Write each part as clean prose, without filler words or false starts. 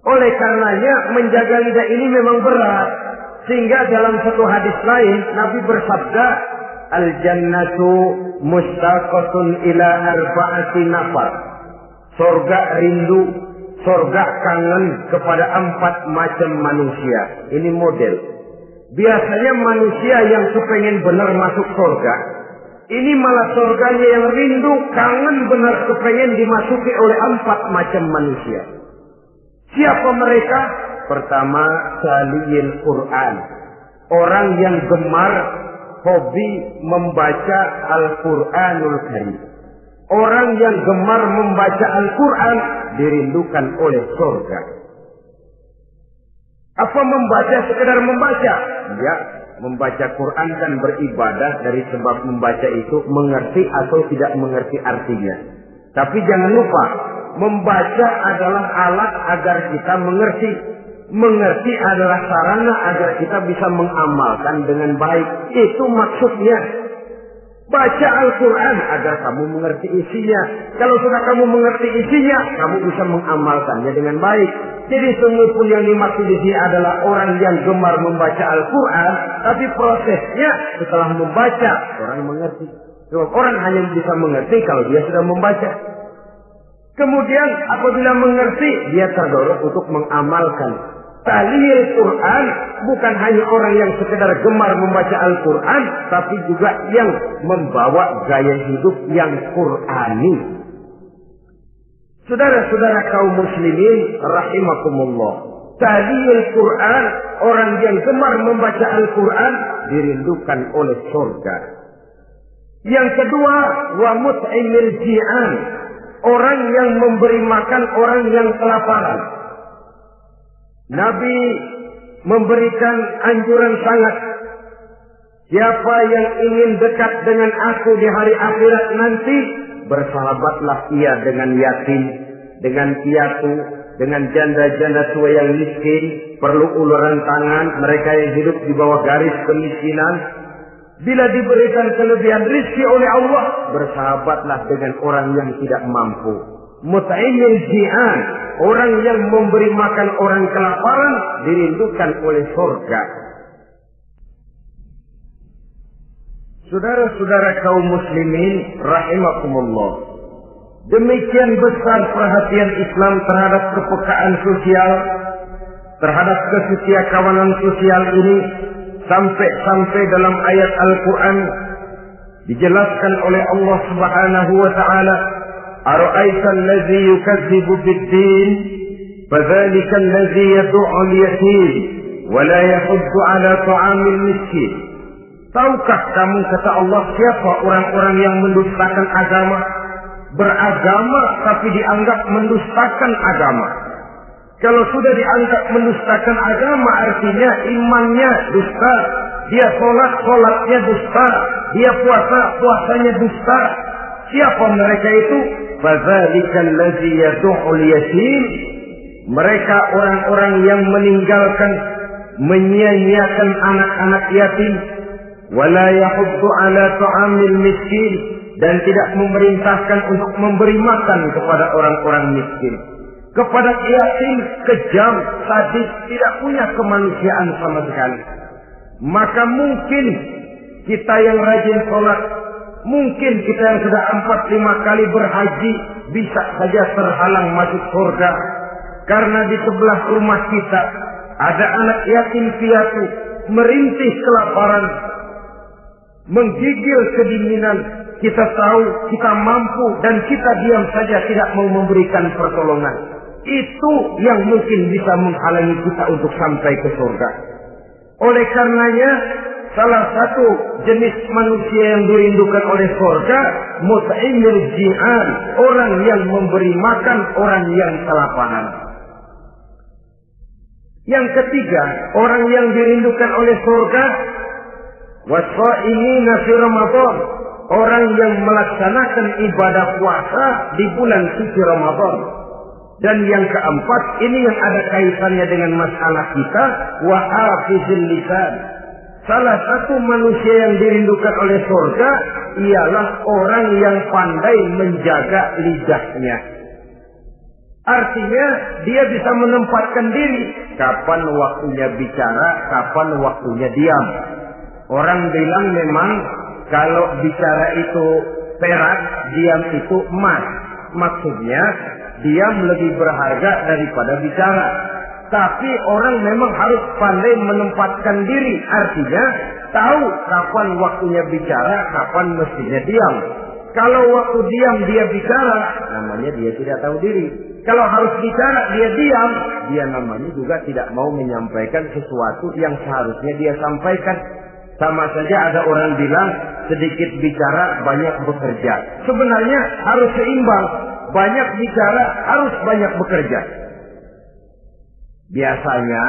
Oleh karenanya menjaga lidah ini memang berat. Sehingga dalam satu hadis lain Nabi bersabda, al-jannatu mustaqatun ila arba'ati nafar. Surga rindu, surga kangen kepada 4 macam manusia. Ini model. Biasanya manusia yang kepengen benar masuk surga, ini malah surganya yang rindu, kangen benar kepengen dimasuki oleh 4 macam manusia. Siapa mereka? Pertama, saliyil Quran. Orang yang gemar, hobi membaca Al-Quranul Karim. Orang yang gemar membaca Al-Quran dirindukan oleh surga. Apa membaca sekedar membaca? Ya, membaca Quran kan beribadah, dari sebab membaca itu mengerti atau tidak mengerti artinya. Tapi jangan lupa, membaca adalah alat agar kita mengerti. Mengerti adalah sarana agar kita bisa mengamalkan dengan baik. Itu maksudnya. Baca Al-Quran agar kamu mengerti isinya. Kalau sudah kamu mengerti isinya, kamu bisa mengamalkannya dengan baik. Jadi semua pun yang dimaksud di sini adalah orang yang gemar membaca Al-Quran, tapi prosesnya setelah membaca orang mengerti. Sebab orang hanya bisa mengerti kalau dia sudah membaca. Kemudian apabila mengerti, dia terdorong untuk mengamalkan. Taliyil Quran bukan hanya orang yang sekedar gemar membaca Al-Quran, tapi juga yang membawa gaya hidup yang Qurani. Saudara-saudara kaum muslimin rahimakumullah, taliyil Quran, orang yang gemar membaca Al-Quran dirindukan oleh surga. Yang kedua, wa mut'imil ji'an, orang yang memberi makan orang yang kelaparan. Nabi memberikan anjuran sangat. Siapa yang ingin dekat dengan aku di hari akhirat nanti, bersahabatlah ia dengan yatim, dengan piatu, dengan janda-janda tua yang miskin, perlu uluran tangan, mereka yang hidup di bawah garis kemiskinan. Bila diberikan kelebihan rezeki oleh Allah, bersahabatlah dengan orang yang tidak mampu. Mut'imil ji'an, orang yang memberi makan orang kelaparan, dirindukan oleh surga. Saudara-saudara kaum muslimin rahimakumullah, demikian besar perhatian Islam terhadap kepekaan sosial, terhadap kesetiakawanan sosial ini, sampai dalam ayat Al-Quran dijelaskan oleh Allah Subhanahu wa ta'ala, ara'aita allazi yukadzibu bid-din fadzalika allazi yad'u al-yatim wa la yahuddu 'ala ta'amil miskin. Tahukah kamu, kata Allah, siapa orang-orang yang mendustakan agama, beragama tapi dianggap mendustakan agama. Kalau sudah dianggap mendustakan agama, artinya imannya dusta, dia sholatnya dusta, dia puasanya dusta. Siapa mereka itu? Fadzalika allazi yad'ul yatim. Mereka orang-orang yang meninggalkan, menyia-nyiakan anak-anak yatim, wala yahuddu ala ta'amil miskin, dan tidak memerintahkan untuk memberi makan kepada orang-orang miskin. Kepada yatim kejam, sadis, tidak punya kemanusiaan sama sekali. Maka mungkin kita yang rajin sholat, mungkin kita yang sudah 4-5 kali berhaji, bisa saja terhalang masuk surga. Karena di sebelah rumah kita ada anak yatim piatu, merintih kelaparan, menggigil kedinginan. Kita tahu kita mampu dan kita diam saja, tidak mau memberikan pertolongan. Itu yang mungkin bisa menghalangi kita untuk sampai ke surga. Oleh karenanya, salah satu jenis manusia yang dirindukan oleh surga, mut'imil ji'an, orang yang memberi makan orang yang kelaparan. Yang ketiga, orang yang dirindukan oleh surga, wasa'imina fi Ramadan, orang yang melaksanakan ibadah puasa di bulan suci Ramadan. Dan yang keempat, ini yang ada kaitannya dengan masalah kita, wa hafizil lisan. Salah satu manusia yang dirindukan oleh surga ialah orang yang pandai menjaga lidahnya. Artinya dia bisa menempatkan diri. Kapan waktunya bicara, kapan waktunya diam. Orang bilang memang kalau bicara itu perak, diam itu emas. Maksudnya diam lebih berharga daripada bicara. Tapi orang memang harus pandai menempatkan diri. Artinya tahu kapan waktunya bicara, kapan mestinya diam. Kalau waktu diam dia bicara, namanya dia tidak tahu diri. Kalau harus bicara dia diam, dia namanya juga tidak mau menyampaikan sesuatu yang seharusnya dia sampaikan. Sama saja ada orang bilang sedikit bicara banyak bekerja. Sebenarnya harus seimbang. Banyak bicara harus banyak bekerja. Biasanya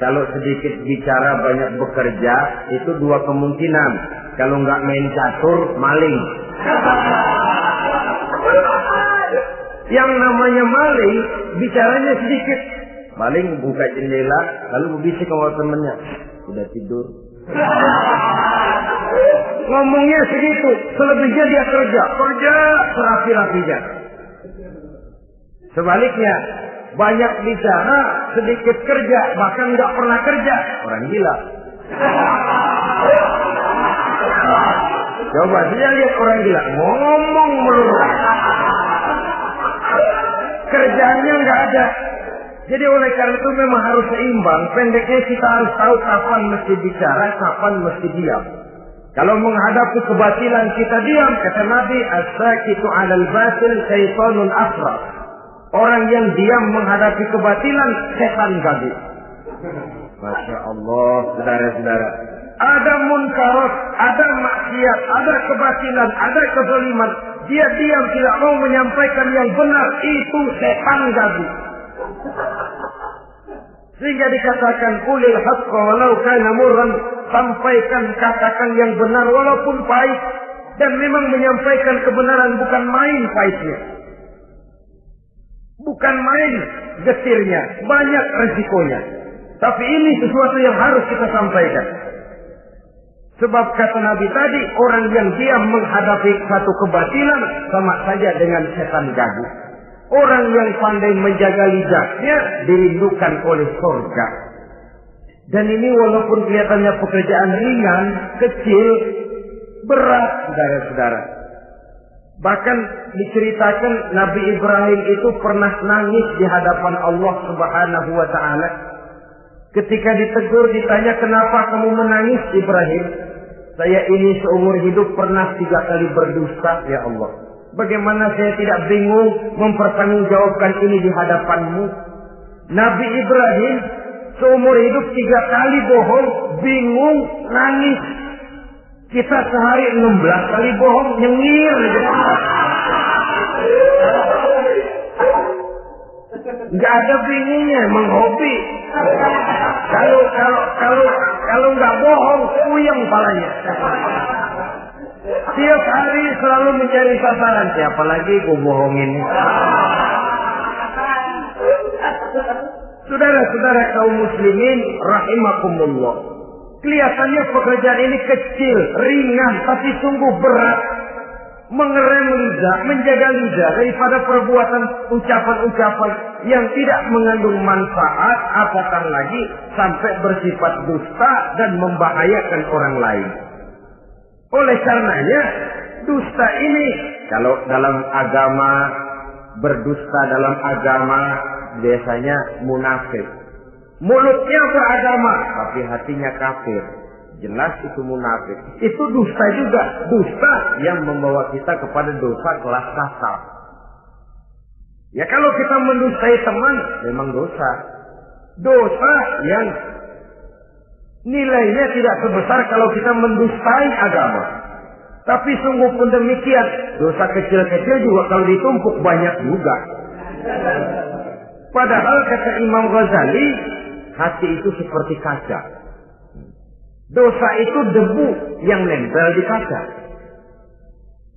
kalau sedikit bicara banyak bekerja itu dua kemungkinan. Kalau nggak main catur, maling. Yang namanya maling, bicaranya sedikit. Maling buka jendela, lalu berbisik sama temennya. Udah tidur. Ngomongnya segitu, selebihnya dia kerja serapi-rapinya. Sebaliknya, banyak bicara, sedikit kerja, bahkan nggak pernah kerja. Orang gila. Coba saja lihat orang gila, ngomong melulu. Kerjanya nggak ada. Jadi oleh karena itu memang harus seimbang. Pendeknya kita harus tahu kapan mesti bicara, kapan mesti diam. Kalau menghadapi kebatilan kita diam, kata Nabi, as-sakitu 'alal batil syaitanun asra. Orang yang diam menghadapi kebatilan, setan gaduh. Masya Allah, saudara-saudara. Ada munkarat, ada maksiat, ada kebatilan, ada kezaliman. Dia diam tidak mau menyampaikan yang benar, itu setan gaduh. Sehingga dikatakan qulil haqqa walau kana murran, sampaikan, katakan yang benar walaupun pahit. Dan memang menyampaikan kebenaran bukan main pahitnya. Bukan main getirnya, banyak resikonya. Tapi ini sesuatu yang harus kita sampaikan. Sebab kata Nabi tadi, orang yang diam menghadapi satu kebatilan sama saja dengan setan gaduh. Orang yang pandai menjaga lidahnya dirindukan oleh surga. Dan ini walaupun kelihatannya pekerjaan ringan, kecil, berat, saudara-saudara. Bahkan diceritakan Nabi Ibrahim itu pernah nangis di hadapan Allah Subhanahu wa Ta'ala. Ketika ditegur, ditanya, kenapa kamu menangis Ibrahim? Saya ini seumur hidup pernah 3 kali berdusta, ya Allah. Bagaimana saya tidak bingung mempertanggungjawabkan ini di hadapanmu? Nabi Ibrahim seumur hidup 3 kali bohong, bingung, nangis. Kita sehari 16 kali bohong, nyengir. Nggak ada bingungnya, emang hobi. Kalau nggak bohong, puyeng palanya. Tiap hari selalu mencari sasaran. Siapa lagi gue bohongin? Saudara-saudara kaum muslimin rahimakumullah. Kelihatannya pekerjaan ini kecil, ringan, tapi sungguh berat. Mengerem lidah, menjaga lidah daripada perbuatan ucapan-ucapan yang tidak mengandung manfaat, apatah lagi sampai bersifat dusta dan membahayakan orang lain. Oleh karenanya, dusta ini, kalau dalam agama, berdusta dalam agama, biasanya munafik. Mulutnya beragama, tapi hatinya kafir. Jelas itu munafik. Itu dusta juga. Dusta yang membawa kita kepada dosa kelas kasar. Ya kalau kita mendustai teman, memang dosa. Dosa yang nilainya tidak sebesar kalau kita mendustai agama. Tapi sungguh pun demikian, dosa kecil-kecil juga kalau ditumpuk banyak juga. Padahal kata Imam Ghazali, hati itu seperti kaca. Dosa itu debu yang nempel di kaca.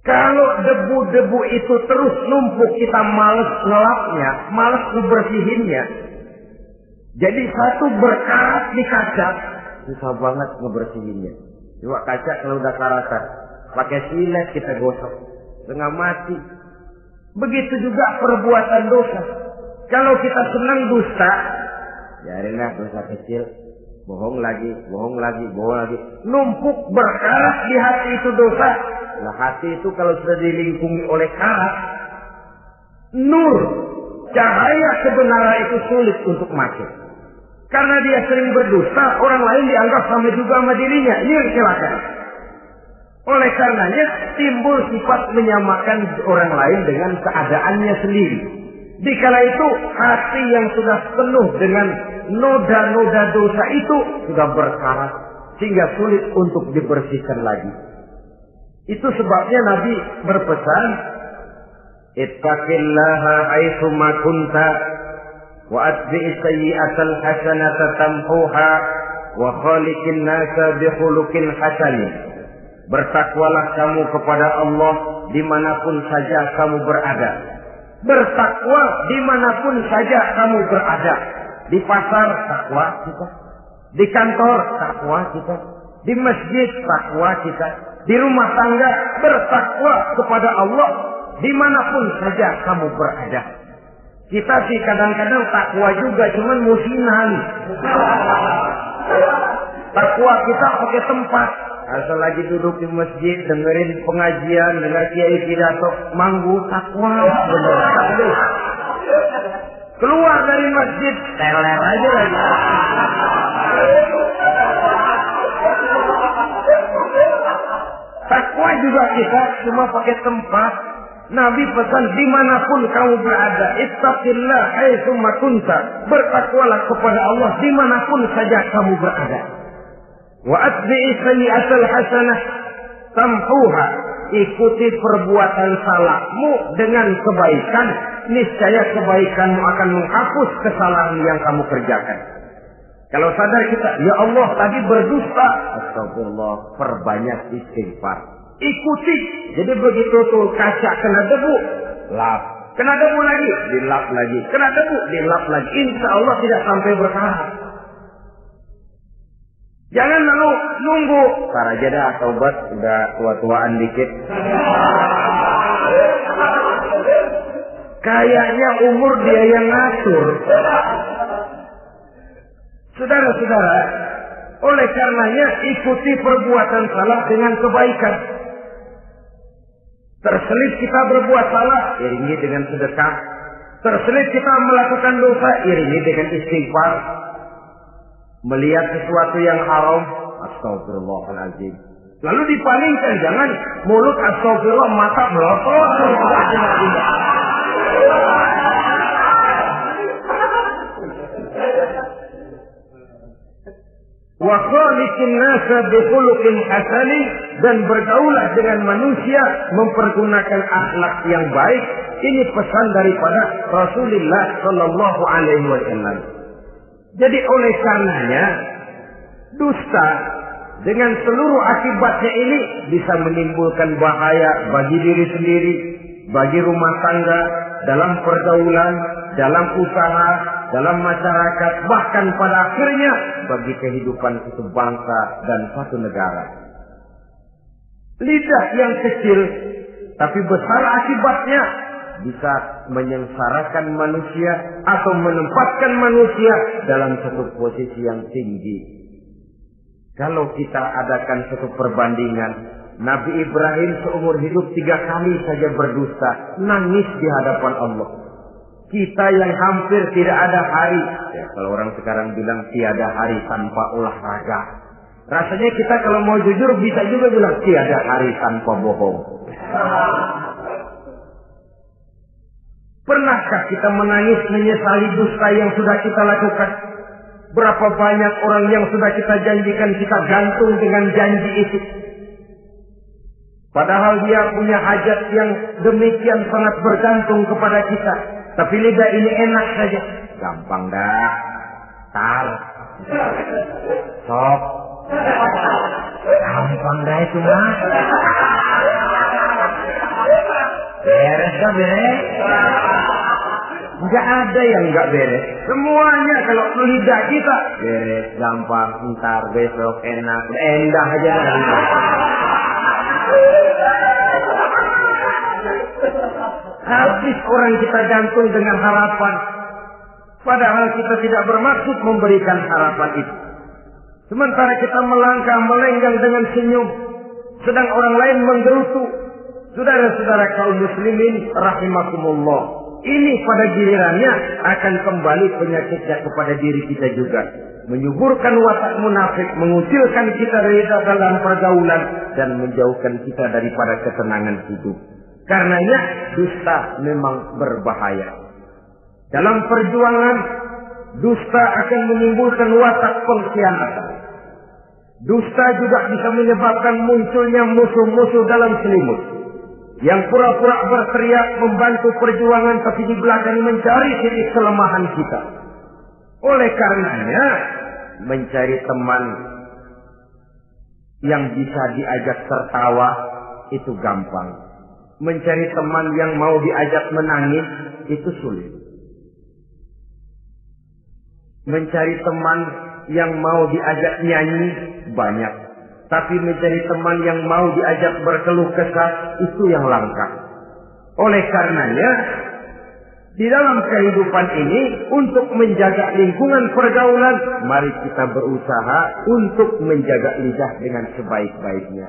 Kalau debu-debu itu terus numpuk, kita malas ngelapnya, malas ngebersihinnya. Jadi satu berkarat di kaca, susah banget ngebersihinnya. Coba kaca kalau udah karatan, pakai silet kita gosok, setengah mati. Begitu juga perbuatan dosa. Kalau kita senang dusta, biarinlah dosa kecil, bohong lagi, bohong lagi, bohong lagi. Numpuk berkarat di hati itu dosa. Nah, hati itu kalau sudah dilingkungi oleh karat, nur, cahaya kebenaran itu sulit untuk masuk. Karena dia sering berdusta, orang lain dianggap sama juga sama dirinya. Ini yang celaka. Oleh karenanya timbul sifat menyamakan orang lain dengan keadaannya sendiri. Dikala itu hati yang sudah penuh dengan noda-noda dosa itu sudah berkarat sehingga sulit untuk dibersihkan lagi. Itu sebabnya Nabi berpesan, ittaqillaha haitsu ma kunta wa atbi'is sayyi'atal hasanata tamhuha wa khaliqin nasa bi khuluqin hasanin. Bertakwalah kamu kepada Allah dimanapun saja kamu berada. Bertakwa dimanapun saja kamu berada. Di pasar takwa kita, di kantor takwa kita, di masjid takwa kita, di rumah tangga bertakwa kepada Allah dimanapun saja kamu berada. Kita sih kadang-kadang takwa juga, cuman musiman. Takwa kita pakai tempat. Asal lagi duduk di masjid, dengerin pengajian, dengar kiai pidato, manggu takwa. Bener. Keluar dari masjid, teler aja lagi. Takwa juga kita cuma pakai tempat. Nabi pesan dimanapun kamu berada, ittaqillah haitsu ma kunta. Bertakwalah kepada Allah dimanapun saja kamu berada. Wa atbi'i sayyi'atal hasanah tamhuha. Ikuti perbuatan salahmu dengan kebaikan, niscaya kebaikanmu akan menghapus kesalahan yang kamu kerjakan. Kalau sadar kita, ya Allah tadi berdusta, astagfirullah, perbanyak istighfar. Ikuti. Jadi begitu tuh kaca kena debu, lap. Kena debu lagi, dilap lagi. Kena debu, dilap lagi. Insya Allah tidak sampai berkarat. Jangan lalu nunggu. Ntar aja dah taubat, udah tua-tuaan dikit. Kayaknya umur dia yang ngatur. Saudara-saudara, oleh karenanya ikuti perbuatan salah dengan kebaikan. Terselip kita berbuat salah, iringi dengan sedekah. Terselip kita melakukan dosa, iringi dengan istighfar. Melihat sesuatu yang haram, astagfirullahaladzim. Lalu dipalingkan, jangan mulut astagfirullah, mata melotot. Wa khaliqin nasa bi khuluqin hasanin, dan bergaulah dengan manusia mempergunakan akhlak yang baik. Ini pesan daripada Rasulullah sallallahu alaihi wasallam. Jadi oleh karenanya dusta dengan seluruh akibatnya ini bisa menimbulkan bahaya bagi diri sendiri, bagi rumah tangga, dalam pergaulan, dalam usaha, dalam masyarakat, bahkan pada akhirnya bagi kehidupan suatu bangsa dan suatu negara. Lidah yang kecil tapi besar akibatnya bisa menyengsarakan manusia atau menempatkan manusia dalam satu posisi yang tinggi. Kalau kita adakan satu perbandingan, Nabi Ibrahim seumur hidup 3 kali saja berdusta, nangis di hadapan Allah. Kita yang hampir tidak ada hari, ya kalau orang sekarang bilang tiada hari tanpa olahraga. Rasanya kita kalau mau jujur bisa juga bilang tiada hari tanpa bohong. Pernahkah kita menangis menyesali dusta yang sudah kita lakukan? Berapa banyak orang yang sudah kita janjikan kita gantung dengan janji itu. Padahal dia punya hajat yang demikian sangat bergantung kepada kita. Tapi lidah ini enak saja. Gampang dah. Tar. Sok. Gampang dah itu mah. Beres dah beres. Enggak ada yang enggak beres. Semuanya kalau lidah kita beres, gampang, ntar, besok, enak, endah aja. Habis orang kita gantung dengan harapan. Padahal kita tidak bermaksud memberikan harapan itu. Sementara kita melangkah melenggang dengan senyum, sedang orang lain menggerutu. Saudara-saudara kaum muslimin rahimakumullah, ini pada gilirannya akan kembali penyakitnya kepada diri kita juga. Menyuburkan watak munafik, mengucilkan kita dari dalam pergaulan, dan menjauhkan kita daripada ketenangan hidup. Karenanya dusta memang berbahaya. Dalam perjuangan, dusta akan menimbulkan watak pengkhianatan. Dusta juga bisa menyebabkan munculnya musuh-musuh dalam selimut, yang pura-pura berteriak membantu perjuangan, tapi di belakang mencari titik kelemahan kita. Oleh karenanya, mencari teman yang bisa diajak tertawa itu gampang. Mencari teman yang mau diajak menangis itu sulit. Mencari teman yang mau diajak nyanyi banyak. Tapi mencari teman yang mau diajak berkeluh kesah itu yang langka. Oleh karenanya, di dalam kehidupan ini, untuk menjaga lingkungan pergaulan, mari kita berusaha untuk menjaga lidah dengan sebaik-baiknya.